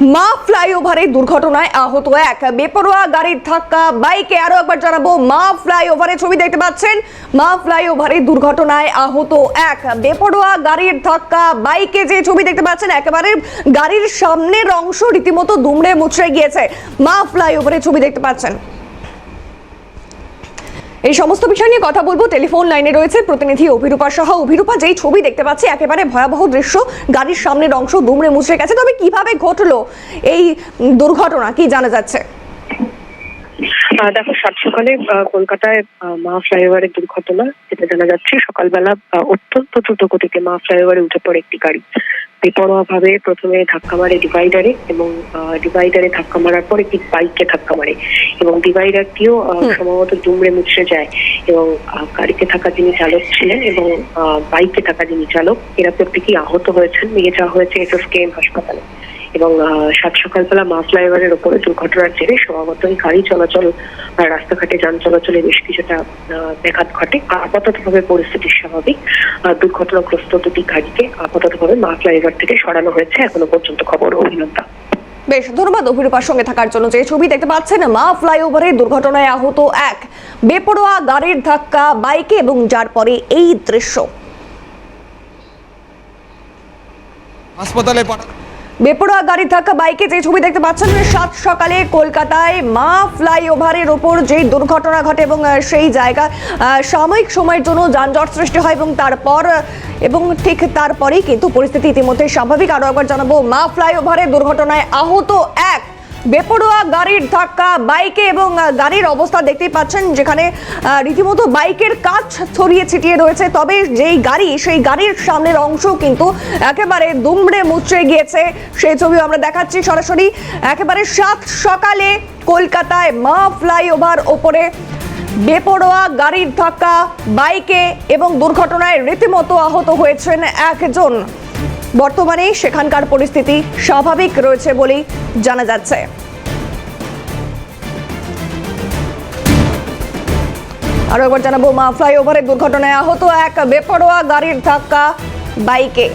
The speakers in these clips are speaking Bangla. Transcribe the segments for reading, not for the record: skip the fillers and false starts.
মা ফ্লাইওভারে দুর্ঘটনায় আহত এক বেপরোয়া গাড়ির ধাক্কা বাইকে। আরো একবার জানাবো, মা ফ্লাইওভারে ছবি দেখতে পাচ্ছেন, মা ফ্লাইওভারে দুর্ঘটনায় আহত এক বেপরোয়া গাড়ির ধাক্কা বাইকে। যে ছবি দেখতে পাচ্ছেন, একেবারে গাড়ির সামনের অংশ রীতিমতো দুমড়ে মুচড়ে গিয়েছে। মা ফ্লাইওভারে ছবি দেখতে পাচ্ছেন। এই সমস্ত বিষয় নিয়ে কথা বলবো। টেলিফোন লাইনে রয়েছে প্রতিনিধি অভিরূপা সাহা। অভিরূপা, যেই ছবি দেখতে পাচ্ছি একেবারে ভয়াবহ দৃশ্য, গাড়ির সামনের অংশ দুমড়ে মুচড়ে গেছে। তবে কিভাবে ঘটলো এই দুর্ঘটনা, কি জানা যাচ্ছে? দেখো, সাত সকালে কলকাতায় মা ফ্লাইওভারের দুর্ঘটনা যেটা জানা যাচ্ছে। সকালবেলা অত্যন্ত দ্রুত গতিতে মা ফ্লাইওভারে উঠে পড়ে একটি গাড়ি। বেপরোয়া ভাবে প্রথমে ধাক্কা মারে ডিভাইডারে, এবং ডিভাইডারে ধাক্কা মারার পর একটি বাইককে ধাক্কা মারে, এবং ডিভাইডারটিও সম্ভবত দুমড়ে মুচড়ে যায়। এবং গাড়িতে থাকা যিনি চালক ছিলেন এবং বাইকে থাকা যিনি চালক, এরা প্রত্যেকেই আহত হয়েছেন। নিয়ে যাওয়া হয়েছে SSKM হাসপাতালে। এবং সাত সকালবেলা মা ফ্লাইওভারের ওপরে দুর্ঘটনার জেরে স্বভাবতই গাড়ি চলাচল, রাস্তাঘাটে যান চলাচলে বেশ কিছুটা ব্যাঘাত ঘটে। আপাততভাবে পরিস্থিতি স্বাভাবিক। দুর্ঘটনাগ্রস্ত দুটি গাড়িকে আপাততভাবে মা ফ্লাইওভার থেকে সরানো হয়েছে, এখনো পর্যন্ত খবর। অভিনন্দন। বেশ, ধন্যবাদ অভিরূপার সঙ্গে থাকার জন্য। যে ছবি দেখতে পাচ্ছেন, মা ফ্লাইওভারে দুর্ঘটনায় আহত এক বেপরোয়া গাড়ির ধাক্কা বাইকে, এবং যার পরে এই দৃশ্য। হাসপাতালে বেপরোয়া গাড়ির ধাক্কা বাইকে যে ছবি দেখতে পাচ্ছেন, সাত সকালে কলকাতায় মা ফ্লাইওভারের ওপর যে দুর্ঘটনা ঘটে, এবং সেই জায়গা সাময়িক সময়ের জন্য যানজট সৃষ্টি হয়, এবং ঠিক তারপরেই কিন্তু পরিস্থিতি ইতিমধ্যে স্বাভাবিক। আরো একবার জানাবো, মা ফ্লাইওভারে দুর্ঘটনায় আহত এক বেপরোয়া গাড়ির ধাক্কা বাইকে, এবং গাড়ির অবস্থা দেখতেই পাচ্ছেন, যেখানে রীতিমতো বাইকের কাচ ছড়িয়ে ছিটিয়ে রয়েছে। তবে যেই গাড়ি, সেই গাড়ির সামনের অংশ কিন্তু একেবারে দুমড়ে মুচড়ে গিয়েছে। সেই ছবিও আমরা দেখাচ্ছি সরাসরি। একেবারে সাত সকালে কলকাতায় মা ফ্লাইওভার ওপরে বেপরোয়া গাড়ির ধাক্কা বাইকে, এবং দুর্ঘটনায় রীতিমতো আহত হয়েছেন একজন। বর্তমানে সেখানকার পরিস্থিতি স্বাভাবিক রয়েছে বলেই জানা যাচ্ছে। আরো একবার জানাবো, মা ফ্লাইওভারের দুর্ঘটনায় আহত এক বেপরোয়া গাড়ির ধাক্কা বাইকে।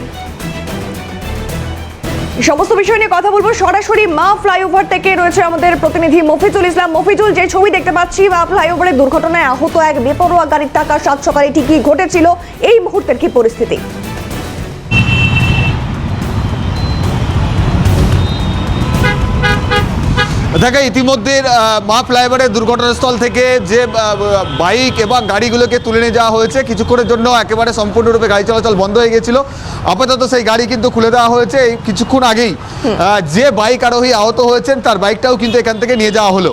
সমস্ত বিষয় নিয়ে কথা বলবো সরাসরি মা ফ্লাইওভার থেকে। রয়েছে আমাদের প্রতিনিধি মফিজুল ইসলাম। মফিজুল, যে ছবি দেখতে পাচ্ছি, মা ফ্লাইওভারের দুর্ঘটনায় আহত এক বেপরোয়া গাড়ির ধাক্কা সাত সকালে ঠিকই ঘটেছিল, এই মুহূর্তের কি পরিস্থিতি? দেখে ইতিমধ্যে মা ফ্লাইওভারের দুর্ঘটনাস্থল থেকে যে বাইক এবং গাড়িগুলোকে তুলে নিয়ে যাওয়া হয়েছে। কিছুক্ষণের জন্য একেবারে সম্পূর্ণরূপে গাড়ি চলাচল বন্ধ হয়ে গিয়েছিল। আপাতত সেই গাড়ি কিন্তু খুলে দেওয়া হয়েছে। এই কিছুক্ষণ আগেই যে বাইক আরোহী আহত হয়েছেন তার বাইকটাও কিন্তু এখান থেকে নিয়ে যাওয়া হলো।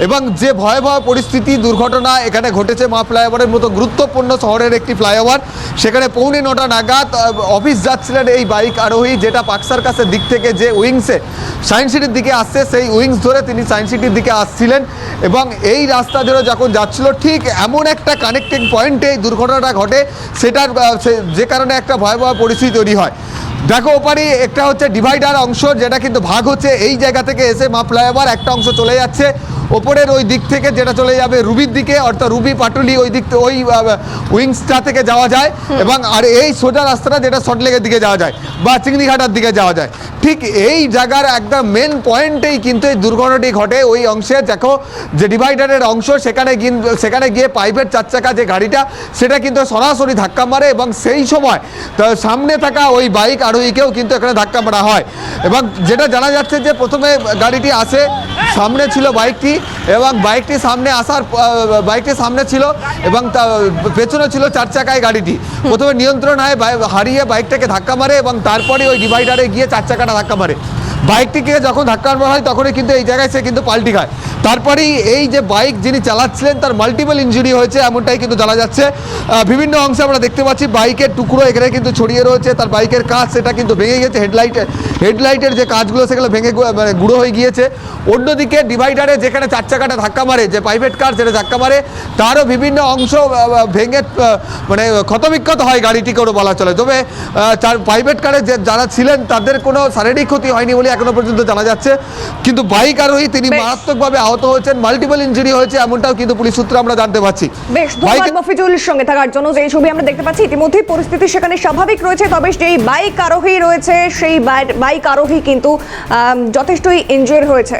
এবং যে ভয়াবহ পরিস্থিতি, দুর্ঘটনা এখানে ঘটেছে মা ফ্লাইওভারের মতো গুরুত্বপূর্ণ শহরের একটি ফ্লাইওভার। সেখানে 9:45 নাগাদ অফিস যাচ্ছিলেন এই বাইক আরোহী, যেটা পাকসার কাছের দিক থেকে যে উইংসে সায়েন্স সিটির দিকে আসছে, সেই উইংস ধরে তিনি সায়েন্স সিটির দিকে আসছিলেন। এবং এই রাস্তা ধরে যখন যাচ্ছিল, ঠিক এমন একটা কানেক্টিং পয়েন্টে এই দুর্ঘটনাটা ঘটে, সেটার যে কারণে একটা ভয়াবহ পরিস্থিতি তৈরি হয়। দেখো, ওপারে একটা হচ্ছে ডিভাইডার অংশ, যেটা কিন্তু ভাগ হচ্ছে। এই জায়গা থেকে এসে মা ফ্লাইওভার একটা অংশ চলে যাচ্ছে ওপরের ওই দিক থেকে, যেটা চলে যাবে রুবির দিকে, অর্থাৎ রুবি পাটুলি ওই দিক, ওই উইংসটা থেকে যাওয়া যায়। এবং আর এই সোজা রাস্তাটা যেটা সল্টলেকের দিকে যাওয়া যায় বা চিংড়িঘাটার দিকে যাওয়া যায়, ঠিক এই জায়গার একদম মেন পয়েন্টেই কিন্তু এই দুর্ঘটনাটি ঘটে। ওই অংশে দেখো যে ডিভাইডারের অংশ, সেখানে গিয়ে প্রাইভেট চার চাকা যে গাড়িটা, সেটা কিন্তু সরাসরি ধাক্কা মারে, এবং সেই সময় সামনে থাকা ওই বাইক আরোহীকেও কিন্তু এখানে ধাক্কা মারা হয়। এবং যেটা জানা যাচ্ছে যে প্রথমে গাড়িটি আসে, সামনে ছিল বাইকটি, এবং বাইকটি সামনে ছিল, এবং পেছনে ছিল চার চাকায় গাড়িটি। প্রথমে নিয়ন্ত্রণ হারিয়ে বাইকটাকে ধাক্কা মারে, এবং তারপরে ওই ডিভাইডারে গিয়ে চার চাকাটা ধাক্কা মারে। বাইকটিকে যখন ধাক্কা মারা হয়, তখনই কিন্তু এই জায়গায় সে কিন্তু পাল্টি খায়। তারপরেই এই যে বাইক যিনি চালাচ্ছিলেন তার মাল্টিপল ইঞ্জুরি হয়েছে, এমনটাই কিন্তু জানা যাচ্ছে। বিভিন্ন অংশে আমরা দেখতে পাচ্ছি বাইকের টুকরো এখানে কিন্তু ছড়িয়ে রয়েছে। তার বাইকের কাঁচ সেটা কিন্তু ভেঙে গেছে, হেডলাইটের যে কাঁচগুলো সেগুলো ভেঙে গুঁড়ো হয়ে গিয়েছে। অন্যদিকে ডিভাইডারে যেখানে চার চাকাটা ধাক্কা মারে, যে প্রাইভেট কার যেটা ধাক্কা মারে, তারও বিভিন্ন অংশ ভেঙে ক্ষতবিক্ষত হয় গাড়িটিকেও বলা চলে। তবে প্রাইভেট কারে যারা ছিলেন তাদের কোনো শারীরিক ক্ষতি হয়নি বলে এখনো পর্যন্ত জানা যাচ্ছে। কিন্তু বাইক আরোহী তিনি মারাত্মকভাবে আহত আহত হয়েছেন, মাল্টিপল ইনজুরি হয়েছে, এমনটাও কিন্তু পুলিশ সূত্রে আমরা জানতে পারছি। বেশ, ধন্যবাদ মফিজুল সঙ্গে থাকার জন্য। যে ছবি আমরা দেখতে পাচ্ছি ইতিমধ্যেই পরিস্থিতি সেখানে স্বাভাবিক রয়েছে, তবে যেই বাইক আরোহী রয়েছে সেই বাইক আরোহী কিন্তু যথেষ্টই ইনজুর হয়েছে।